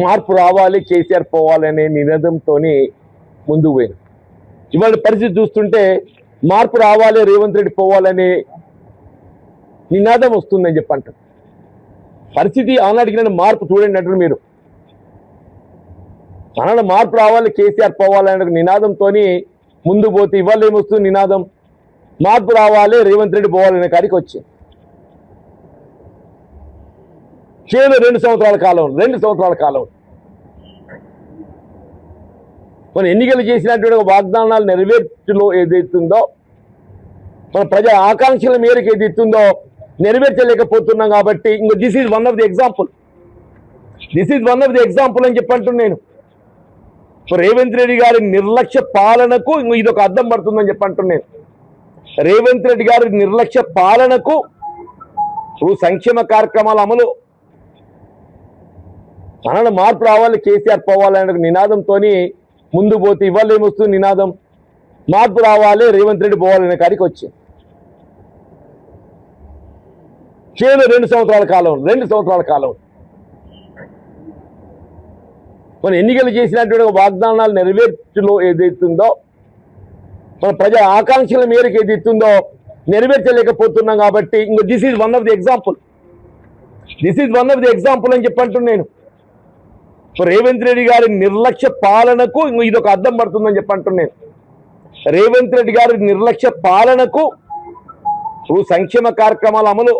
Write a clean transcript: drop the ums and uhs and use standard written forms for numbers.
మార్పు రావాలి, కేసీఆర్ పోవాలనే నినాదంతో ముందుకు పోయిన. ఇవాళ పరిస్థితి చూస్తుంటే మార్పు రావాలి, రేవంత్ రెడ్డి పోవాలనే నినాదం వస్తుందని చెప్పంటారు. పరిస్థితి ఆనాటికి నన్ను మార్పు చూడండి అంటారు మీరు. ఆనాడు మార్పు రావాలి, కేసీఆర్ పోవాలనే నినాదంతో ముందు పోతే ఇవాళ ఏమొస్తుంది నినాదం? మార్పు రావాలి, రేవంత్ రెడ్డి పోవాలనే కాడికి వచ్చింది. కేవలం 2 సంవత్సరాల కాలం మన ఎన్నికలు చేసినటువంటి వాగ్దానాలు నెరవేర్చులో ఏదైతుందో, మన ప్రజల ఆకాంక్షల మేరకు ఏదైతుందో నెరవేర్చలేకపోతున్నాం. కాబట్టి ఇంకో this is one of the example అని చెప్పంటున్నాను నేను. రేవంత్ రెడ్డి గారి నిర్లక్ష్య పాలనకు ఇదొక అద్దం పడుతుందని చెప్పంటున్నాను. రేవంత్ రెడ్డి గారి నిర్లక్ష్య పాలనకు సంక్షేమ కార్యక్రమాల అమలు, ఆనాడు మార్పు రావాలి, కేసీఆర్ పోవాలనే నినాదంతో ముందు పోతే ఇవాళ ఏమొస్తుంది నినాదం? మార్పు రావాలి, రేవంత్ రెడ్డి పోవాలనే కాడికి వచ్చింది. కేవలం 2 సంవత్సరాల కాలం మన ఎన్నికలు చేసినటువంటి వాగ్దానాలు నెరవేర్చులో ఏదైతుందో, మన ప్రజల ఆకాంక్షల మేరకు ఏదైతుందో నెరవేర్చలేకపోతున్నాం. కాబట్టి ఇంకో this is one of the example అని చెప్పంటున్నాను నేను. రేవంత్ రెడ్డి గారి నిర్లక్ష్య పాలనకు ఇదొక అద్దం పడుతుందని చెప్పంటున్నాను. రేవంత్ రెడ్డి గారి నిర్లక్ష్య పాలనకు సంక్షేమ కార్యక్రమాల అమలు,